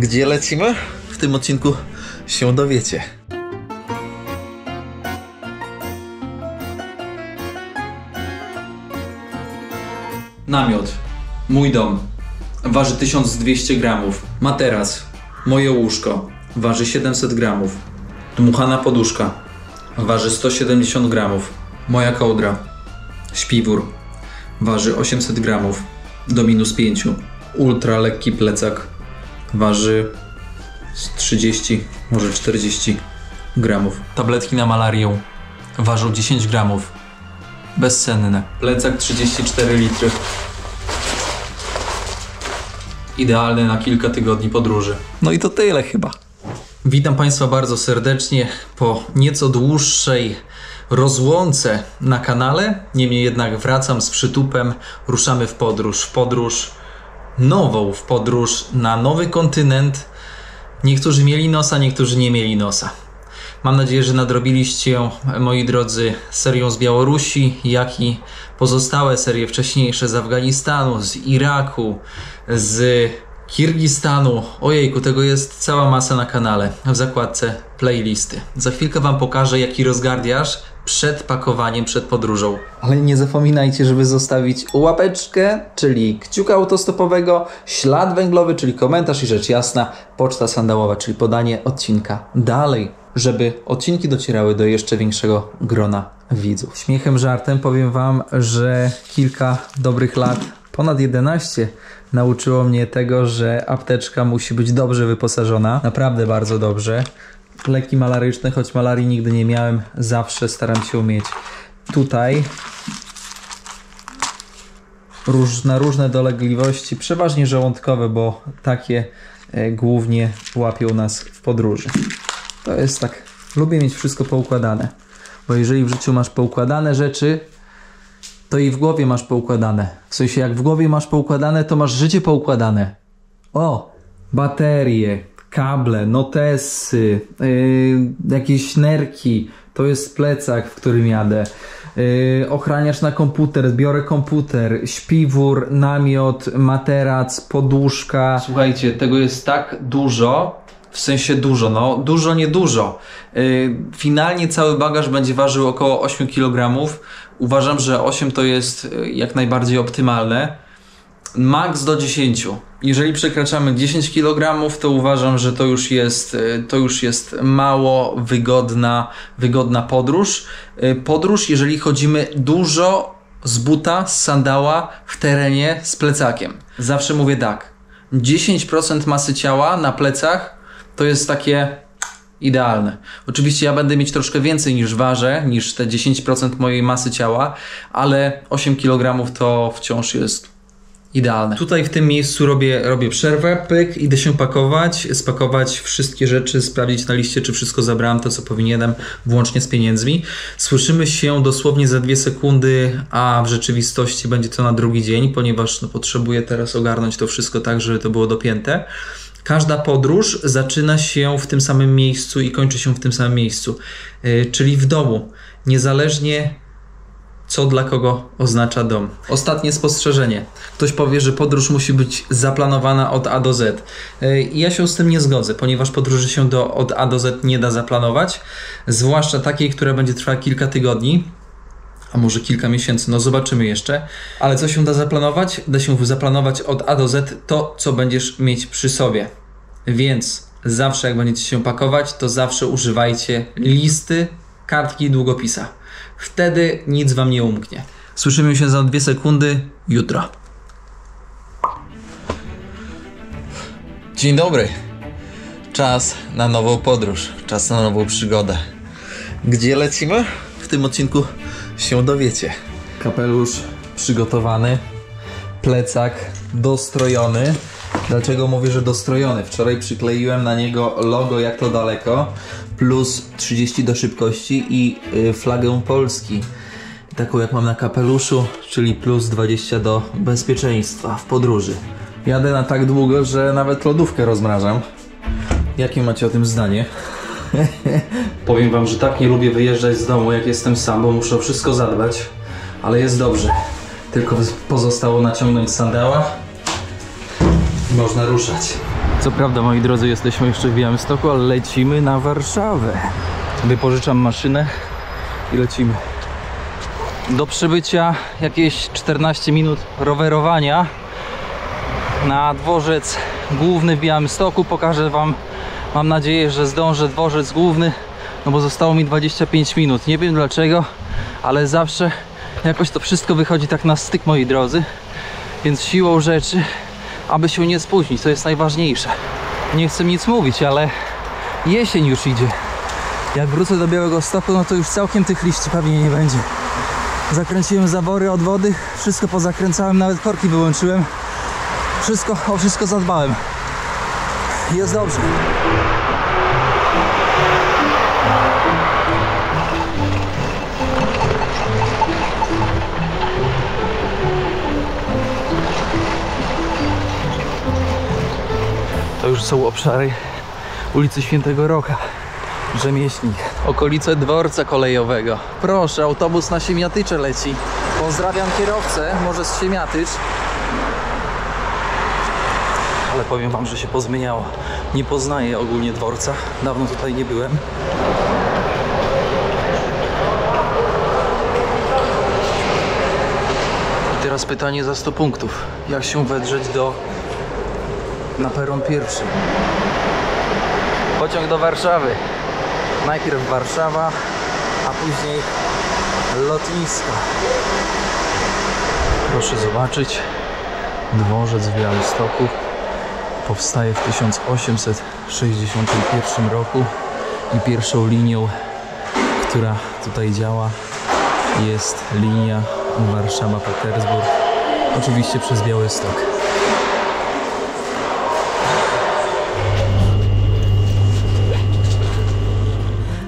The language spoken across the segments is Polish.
Gdzie lecimy? W tym odcinku się dowiecie. Namiot. Mój dom. Waży 1200 gramów. Materac. Moje łóżko. Waży 700 gramów. Dmuchana poduszka. Waży 170 gramów. Moja kołdra. Śpiwór. Waży 800 gramów. Do -5. Ultra lekki plecak. Waży 30, może 40 gramów. Tabletki na malarię. Ważą 10 gramów. Bezcenne. Plecak 34 litry. Idealny na kilka tygodni podróży. No i to tyle chyba. Witam Państwa bardzo serdecznie po nieco dłuższej rozłące na kanale. Niemniej jednak wracam z przytupem. Ruszamy w podróż. W podróż nową, w podróż na nowy kontynent. Niektórzy mieli nosa, niektórzy nie mieli nosa. Mam nadzieję, że nadrobiliście, moi drodzy, serią z Białorusi, jak i pozostałe serie wcześniejsze z Afganistanu, z Iraku, z Kirgistanu. Ojejku, tego jest cała masa na kanale, w zakładce playlisty. Za chwilkę Wam pokażę, jaki rozgardiaż przed pakowaniem, przed podróżą. Ale nie zapominajcie, żeby zostawić łapeczkę, czyli kciuka autostopowego, ślad węglowy, czyli komentarz i rzecz jasna, poczta sandałowa, czyli podanie odcinka dalej, żeby odcinki docierały do jeszcze większego grona widzów. Śmiechem, żartem powiem Wam, że kilka dobrych lat, ponad 11, nauczyło mnie tego, że apteczka musi być dobrze wyposażona, naprawdę bardzo dobrze. Leki malaryczne, choć malarii nigdy nie miałem, zawsze staram się mieć tutaj na różne dolegliwości, przeważnie żołądkowe, bo takie głównie łapią nas w podróży. To jest tak, lubię mieć wszystko poukładane, bo jeżeli w życiu masz poukładane rzeczy, to i w głowie masz poukładane. W sensie jak w głowie masz poukładane, to masz życie poukładane. O, baterie, kable, notesy, jakieś nerki, to jest plecak, w którym jadę. Ochraniacz na komputer, biorę komputer, śpiwór, namiot, materac, poduszka. Słuchajcie, tego jest tak dużo, w sensie dużo, no dużo, nie dużo. Finalnie cały bagaż będzie ważył około 8 kg. Uważam, że 8 to jest jak najbardziej optymalne. Max do 10. Jeżeli przekraczamy 10 kg, to uważam, że to już jest mało wygodna podróż. Podróż, jeżeli chodzimy dużo z buta, z sandała, w terenie, z plecakiem. Zawsze mówię tak, 10% masy ciała na plecach to jest takie idealne. Oczywiście ja będę mieć troszkę więcej niż ważę, niż te 10% mojej masy ciała, ale 8 kg to wciąż jest idealne. Tutaj w tym miejscu robię przerwę, pyk, idę się pakować, spakować wszystkie rzeczy, sprawdzić na liście, czy wszystko zabrałem to, co powinienem, włącznie z pieniędzmi. Słyszymy się dosłownie za 2 sekundy, a w rzeczywistości będzie to na drugi dzień, ponieważ potrzebuję teraz ogarnąć to wszystko tak, żeby to było dopięte. Każda podróż zaczyna się w tym samym miejscu i kończy się w tym samym miejscu, czyli w domu, niezależnie co dla kogo oznacza dom. Ostatnie spostrzeżenie. Ktoś powie, że podróż musi być zaplanowana od A do Z. Ja się z tym nie zgodzę, ponieważ podróży się od A do Z nie da zaplanować, zwłaszcza takiej, która będzie trwała kilka tygodni, a może kilka miesięcy, no zobaczymy jeszcze. Ale co się da zaplanować? Da się zaplanować od A do Z to, co będziesz mieć przy sobie. Więc zawsze jak będziecie się pakować, to zawsze używajcie listy, kartki i długopisa. Wtedy nic Wam nie umknie. Słyszymy się za 2 sekundy jutro. Dzień dobry. Czas na nową podróż, czas na nową przygodę. Gdzie lecimy? W tym odcinku się dowiecie. Kapelusz przygotowany, plecak dostrojony. Dlaczego mówię, że dostrojony? Wczoraj przykleiłem na niego logo Jak to daleko, plus 30 do szybkości i flagę Polski. Taką jak mam na kapeluszu, czyli plus 20 do bezpieczeństwa w podróży. Jadę na tak długo, że nawet lodówkę rozmrażam. Jakie macie o tym zdanie? Powiem Wam, że tak nie lubię wyjeżdżać z domu, jak jestem sam, bo muszę o wszystko zadbać. Ale jest dobrze. Tylko pozostało naciągnąć sandała i można ruszać. Co prawda, moi drodzy, jesteśmy jeszcze w Białymstoku, ale lecimy na Warszawę. Wypożyczam maszynę i lecimy. Do przybycia jakieś 14 minut rowerowania na dworzec główny w Białymstoku. Pokażę wam, mam nadzieję, że zdążę, dworzec główny, no bo zostało mi 25 minut. Nie wiem dlaczego, ale zawsze jakoś to wszystko wychodzi tak na styk, moi drodzy. Więc siłą rzeczy, aby się nie spóźnić, to jest najważniejsze. Nie chcę nic mówić, ale jesień już idzie. Jak wrócę do Białegostoku, no to już całkiem tych liści pewnie nie będzie. Zakręciłem zawory od wody, wszystko pozakręcałem, nawet korki wyłączyłem. O wszystko zadbałem. Jest dobrze. To już są obszary ulicy Świętego Roka, Rzemieślnik. Okolice dworca kolejowego. Proszę, autobus na Siemiatycze leci. Pozdrawiam kierowcę, może z Siemiatycz. Ale powiem wam, że się pozmieniało. Nie poznaję ogólnie dworca. Dawno tutaj nie byłem. I teraz pytanie za 100 punktów. Jak się wedrzeć na peron pierwszy? Pociąg do Warszawy. Najpierw Warszawa, a później lotnisko. Proszę zobaczyć, dworzec w Białymstoku powstaje w 1861 roku i pierwszą linią, która tutaj działa, jest linia Warszawa-Petersburg, oczywiście przez Białystok.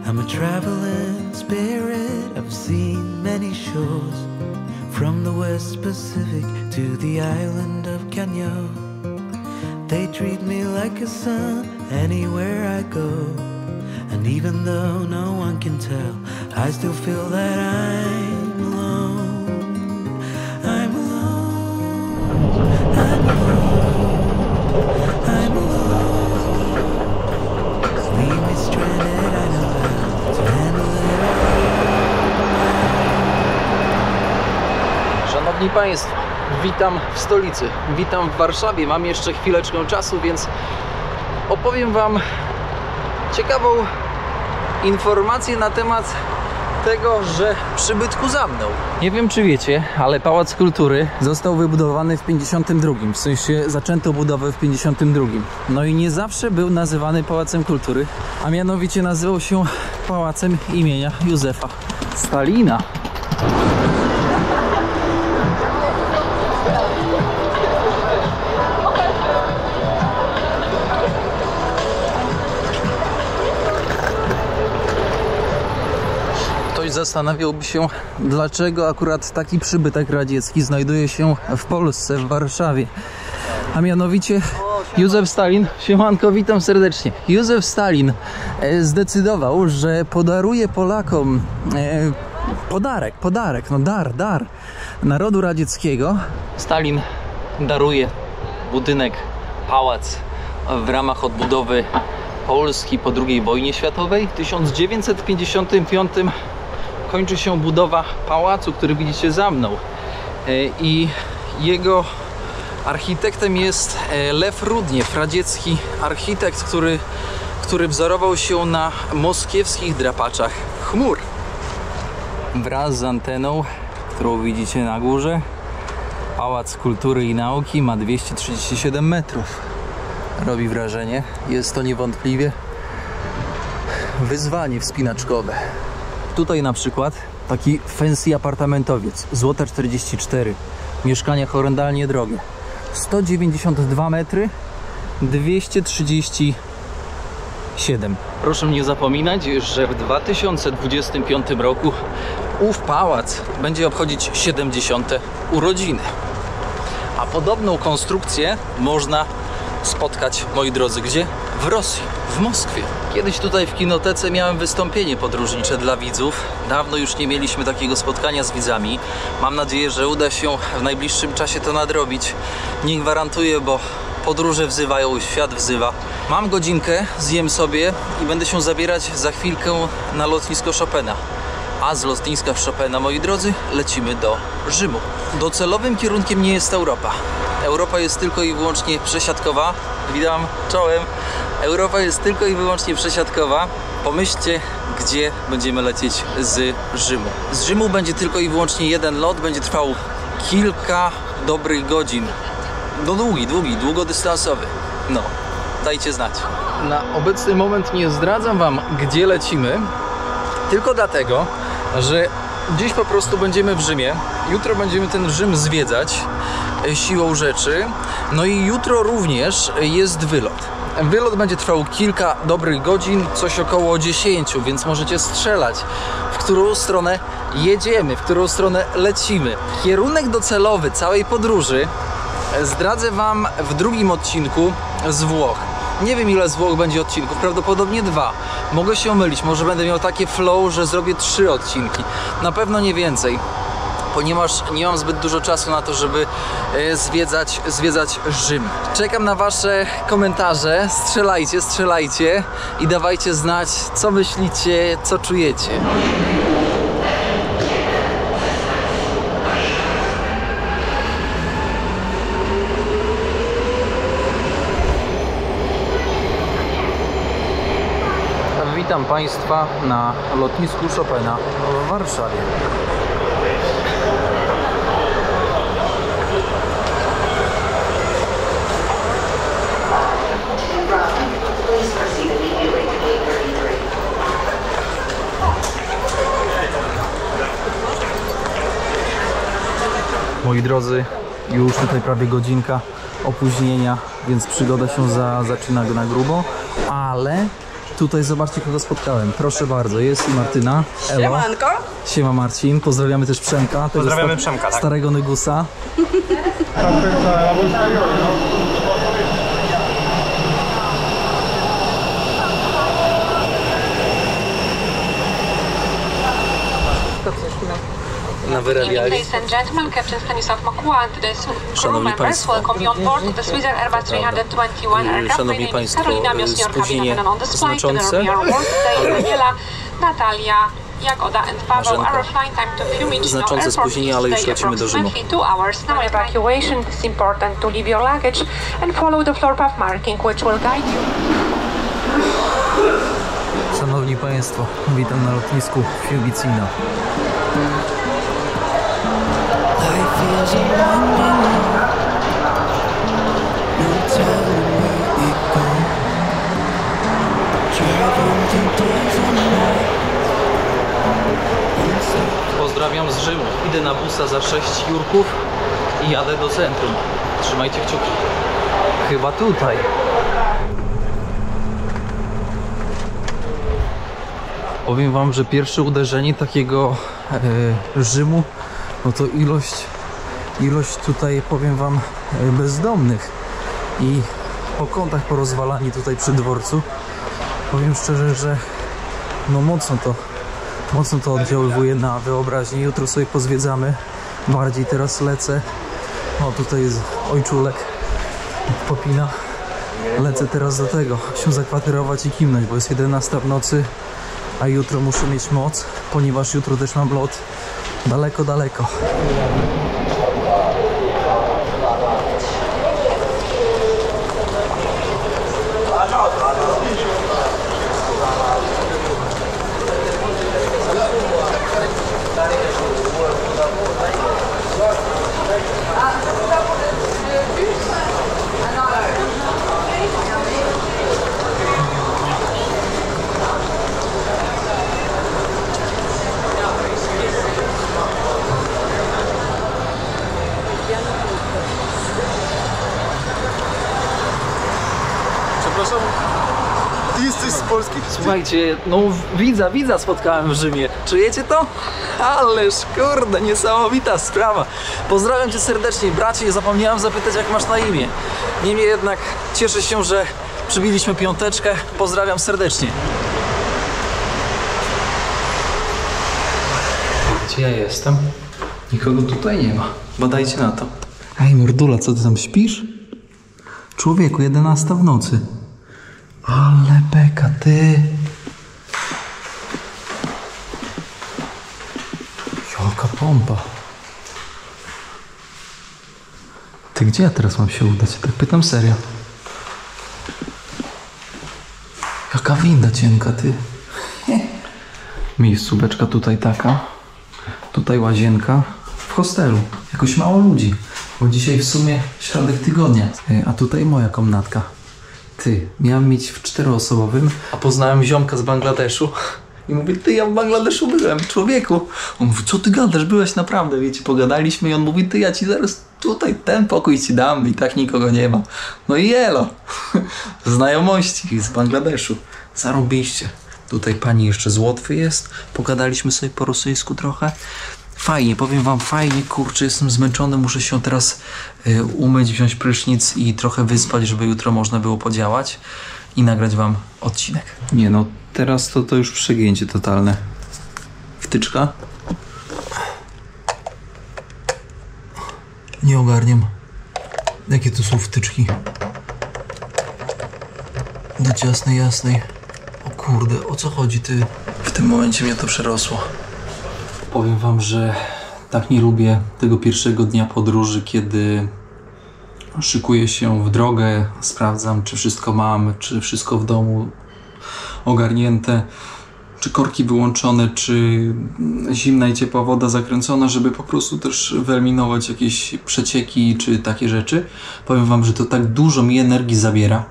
I'm a traveling spirit, I've seen many shores, from the West Pacific to the island of Kenya. They treat me like a son anywhere I go, and even though no one can tell, I still feel that I'm alone. I'm alone. I'm alone. I'm alone. Leave me stranded, I know how to handle it. Szanowni Państwo, witam w stolicy, witam w Warszawie. Mam jeszcze chwileczkę czasu, więc opowiem wam ciekawą informację na temat tego, że przybytku za mną. Nie wiem, czy wiecie, ale Pałac Kultury został wybudowany w 52. W sensie zaczęto budowę w 52. No i nie zawsze był nazywany Pałacem Kultury, a mianowicie nazywał się Pałacem imienia Józefa Stalina. Ktoś zastanawiałby się, dlaczego akurat taki przybytek radziecki znajduje się w Polsce, w Warszawie. A mianowicie Józef Stalin, siemanko, witam serdecznie. Józef Stalin zdecydował, że podaruje Polakom dar narodu radzieckiego. Stalin daruje budynek, pałac w ramach odbudowy Polski po II wojnie światowej. W 1955 kończy się budowa pałacu, który widzicie za mną. I jego architektem jest Lew Rudniew, radziecki architekt, który wzorował się na moskiewskich drapaczach chmur. Wraz z anteną, którą widzicie na górze, Pałac Kultury i Nauki ma 237 metrów. Robi wrażenie. Jest to niewątpliwie wyzwanie wspinaczkowe. Tutaj na przykład taki fancy apartamentowiec, Złota 44. Mieszkania horrendalnie drogie. 192 metry, 237. Proszę nie zapominać, że w 2025 roku ów pałac będzie obchodzić 70. urodziny. A podobną konstrukcję można spotkać, moi drodzy, gdzie? W Rosji, w Moskwie. Kiedyś tutaj w kinotece miałem wystąpienie podróżnicze dla widzów. Dawno już nie mieliśmy takiego spotkania z widzami. Mam nadzieję, że uda się w najbliższym czasie to nadrobić. Nie gwarantuję, bo Podróże wzywają, świat wzywa. Mam godzinkę, zjem sobie i będę się zabierać za chwilkę na lotnisko Chopina. A z lotniska Chopina, moi drodzy, lecimy do Rzymu. Docelowym kierunkiem nie jest Europa. Europa jest tylko i wyłącznie przesiadkowa. Witam, czołem. Europa jest tylko i wyłącznie przesiadkowa. Pomyślcie, gdzie będziemy lecieć z Rzymu. Z Rzymu będzie tylko i wyłącznie jeden lot, będzie trwał kilka dobrych godzin. No długodystansowy. No, dajcie znać. Na obecny moment nie zdradzam wam, gdzie lecimy, tylko dlatego, że dziś po prostu będziemy w Rzymie. Jutro będziemy ten Rzym zwiedzać siłą rzeczy. No i jutro również jest wylot. Wylot będzie trwał kilka dobrych godzin, coś około 10, więc możecie strzelać, w którą stronę jedziemy, w którą stronę lecimy. Kierunek docelowy całej podróży zdradzę wam w drugim odcinku z Włoch. Nie wiem, ile z Włoch będzie odcinków, prawdopodobnie 2. Mogę się mylić, może będę miał takie flow, że zrobię 3 odcinki. Na pewno nie więcej, ponieważ nie mam zbyt dużo czasu na to, żeby zwiedzać Rzym. Czekam na wasze komentarze, strzelajcie i dawajcie znać, co myślicie, co czujecie. Witam Państwa na lotnisku Chopina w Warszawie. Moi drodzy, już tutaj prawie godzinka opóźnienia, więc przygoda się zaczyna na grubo, ale tutaj zobaczcie, kogo spotkałem. Proszę bardzo, jest i Martyna. Elo. Siemanko. Siema Marcin, pozdrawiamy też Przemka. Pozdrawiamy Przemka, tak. Starego Nygusa. Na wyreliach. Ladies and gentlemen, Captain Stanisław Mokuła and the crew members welcome you on board the Swiss Airbus 321 aircraft. Szanowni Państwo, spóźnienie znaczące. Daniela, Natalia, Jagoda and Paweł. Our flying time to Fiumicino Znaczące spóźnienie, ale już lecimy do Rzymu. 2 hours. Now evacuation. It's important to leave your luggage and follow the floor path marking which will guide you. Szanowni Państwo, witam na lotnisku Fiumicino. Life is a wonder, no telling where it goes. Traveling through days and nights. Pozdrawiam z Rzymu. Idę na busa za 6 jurków i jadę do centrum. Trzymajcie kciuki. Chyba tutaj. Powiem wam, że pierwsze uderzenie takiego Rzymu, no to ilość tutaj, powiem wam, bezdomnych i po kątach porozwalani tutaj przy dworcu. Powiem szczerze, że no mocno to oddziaływuje na wyobraźnię. Jutro sobie pozwiedzamy. Bardziej teraz lecę. O, tutaj jest ojczulek popina. Lecę teraz do tego, się zakwaterować i kimnąć, bo jest 11 w nocy, a jutro muszę mieć moc, ponieważ jutro też mam lot daleko. Przepraszam, ty jesteś z Polski? Słuchajcie, no widza spotkałem w Rzymie. Czujecie to? Ależ kurde, niesamowita sprawa. Pozdrawiam cię serdecznie, bracie. Zapomniałem zapytać, jak masz na imię. Niemniej jednak cieszę się, że przybiliśmy piąteczkę. Pozdrawiam serdecznie. Gdzie ja jestem? Nikogo tutaj nie ma. Badajcie na to. Ej, Mordula, co ty tam śpisz? Człowieku, 11 w nocy. Ale beka, ty. Jaka pompa. Ty, gdzie ja teraz mam się udać? Tak pytam serio. Jaka winda cienka, ty. Miejscóweczka tutaj taka. Tutaj łazienka. W hostelu. Jakoś mało ludzi. Bo dzisiaj w sumie środek tygodnia. A tutaj moja komnatka. Ty, miałem mieć w 4-osobowym, a poznałem ziomka z Bangladeszu. I mówię, ty, ja w Bangladeszu byłem, człowieku. On mówi, co ty gadasz, byłeś naprawdę, wiecie, pogadaliśmy i on mówi, ty, ja ci zaraz tutaj ten pokój ci dam i tak nikogo nie ma. No i elo. Znajomości z Bangladeszu. Zarobiście. Tutaj pani jeszcze z Łotwy jest. Pogadaliśmy sobie po rosyjsku trochę. Fajnie, powiem wam, fajnie, kurczę, jestem zmęczony, muszę się teraz umyć, wziąć prysznic i trochę wyspać, żeby jutro można było podziałać i nagrać wam odcinek. Nie no, teraz to już przegięcie totalne. Wtyczka. Nie ogarniam. Jakie to są wtyczki? Do jasnej. O kurde, o co chodzi, ty? W tym momencie mnie to przerosło. Powiem wam, że tak nie lubię tego pierwszego dnia podróży, kiedy szykuję się w drogę, sprawdzam, czy wszystko mam, czy wszystko w domu ogarnięte, czy korki wyłączone, czy zimna i ciepła woda zakręcona, żeby po prostu też wyeliminować jakieś przecieki, czy takie rzeczy. Powiem wam, że to tak dużo mi energii zabiera.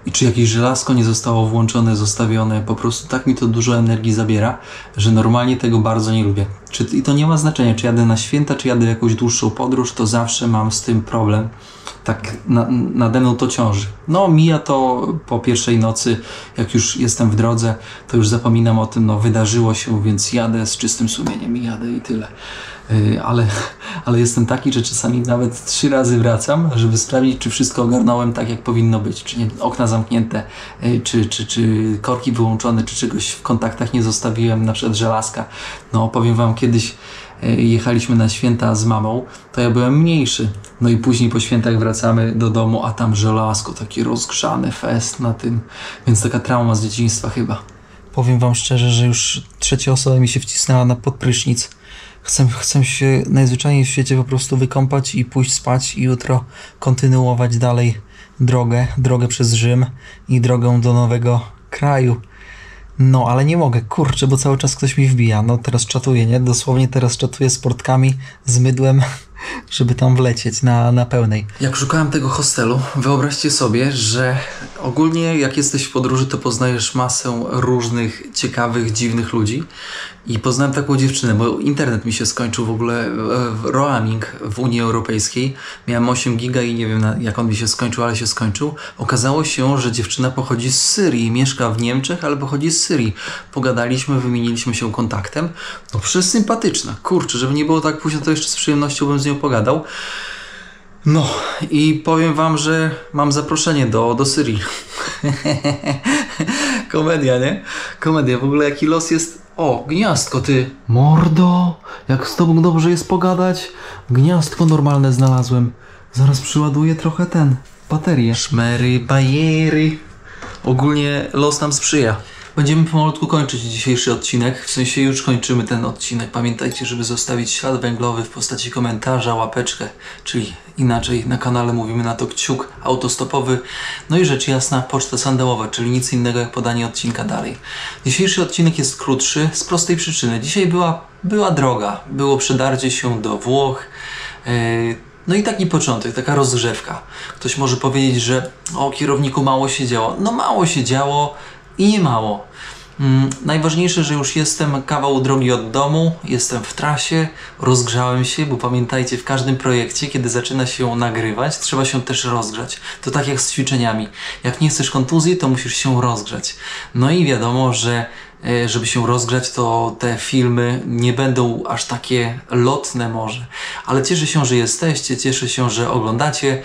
I czy jakieś żelazko nie zostało włączone, zostawione, po prostu tak mi to dużo energii zabiera, że normalnie tego bardzo nie lubię. I to nie ma znaczenia, czy jadę na święta, czy jadę w jakąś dłuższą podróż, to zawsze mam z tym problem. Tak nade mną to ciąży. No mija to po pierwszej nocy, jak już jestem w drodze, to już zapominam o tym, no wydarzyło się, więc jadę z czystym sumieniem i jadę i tyle. Ale jestem taki, że czasami nawet 3 razy wracam, żeby sprawdzić, czy wszystko ogarnąłem tak, jak powinno być. Czy nie, okna zamknięte, czy korki wyłączone, czy czegoś w kontaktach nie zostawiłem, na przykład żelazka. No powiem wam, kiedyś jechaliśmy na święta z mamą, to ja byłem mniejszy. No i później po świętach wracamy do domu, a tam żelazko, taki rozgrzany fest na tym. Więc taka trauma z dzieciństwa chyba. Powiem wam szczerze, że już 3. osoba mi się wcisnęła pod prysznic. Chcę się najzwyczajniej w świecie po prostu wykąpać i pójść spać i jutro kontynuować dalej drogę przez Rzym i drogę do nowego kraju. No, ale nie mogę, kurczę, bo cały czas ktoś mi wbija. No, teraz czatuję, nie? Dosłownie teraz czatuję z portkami, z mydłem, żeby tam wlecieć na pełnej. Jak szukałem tego hostelu, wyobraźcie sobie, że ogólnie jak jesteś w podróży, to poznajesz masę różnych ciekawych, dziwnych ludzi. I poznałem taką dziewczynę, bo internet mi się skończył w ogóle, roaming w Unii Europejskiej. Miałem 8 giga i nie wiem jak on mi się skończył, ale się skończył. Okazało się, że dziewczyna pochodzi z Syrii, mieszka w Niemczech, ale pochodzi z Syrii. Pogadaliśmy, wymieniliśmy się kontaktem. No przecież sympatyczna, kurczę, żeby nie było tak późno, to jeszcze z przyjemnością bym z nią pogadał. No i powiem wam, że mam zaproszenie do Syrii. Komedia, nie? Komedia, w ogóle jaki los jest. O, gniazdko, ty. Mordo, jak z tobą dobrze jest pogadać. Gniazdko normalne znalazłem. Zaraz przyładuję trochę baterię. Szmery, bajery. Ogólnie los nam sprzyja. Będziemy pomalutku kończyć dzisiejszy odcinek. W sensie już kończymy ten odcinek. Pamiętajcie, żeby zostawić ślad węglowy w postaci komentarza, łapeczkę, czyli inaczej na kanale mówimy na to kciuk autostopowy. No i rzecz jasna, poczta sandałowa, czyli nic innego jak podanie odcinka dalej. Dzisiejszy odcinek jest krótszy z prostej przyczyny. Dzisiaj była droga. Było przedarcie się do Włoch. No i taki początek, taka rozgrzewka. Ktoś może powiedzieć, że o kierowniku mało się działo. No mało się działo i nie mało. Najważniejsze, że już jestem kawał drogi od domu, jestem w trasie, rozgrzałem się, bo pamiętajcie, w każdym projekcie, kiedy zaczyna się nagrywać, trzeba się też rozgrzać. To tak jak z ćwiczeniami. Jak nie chcesz kontuzji, to musisz się rozgrzać. No i wiadomo, że żeby się rozgrzać, to te filmy nie będą aż takie lotne może. Ale cieszę się, że jesteście, cieszę się, że oglądacie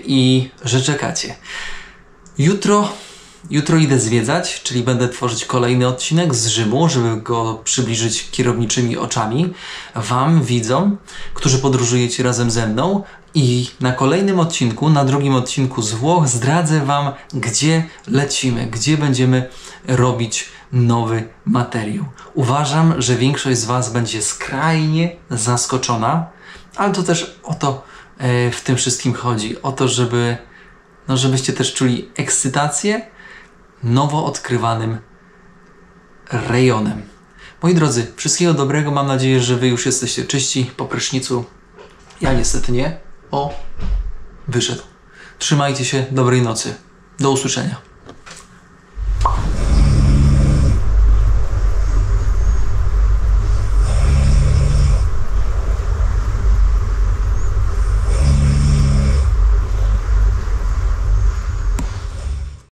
i że czekacie. Jutro idę zwiedzać, czyli będę tworzyć kolejny odcinek z Rzymu, żeby go przybliżyć kierowniczymi oczami wam, widzom, którzy podróżujecie razem ze mną I na kolejnym odcinku, na drugim odcinku z Włoch zdradzę Wam, gdzie lecimy, gdzie będziemy robić nowy materiał. Uważam, że większość z Was będzie skrajnie zaskoczona, ale to też o to w tym wszystkim chodzi. O to, żebyście też czuli ekscytację nowo odkrywanym rejonem. Moi drodzy, wszystkiego dobrego. Mam nadzieję, że Wy już jesteście czyści po prysznicu. Ja niestety nie. Wyszedł. Trzymajcie się. Dobrej nocy. Do usłyszenia.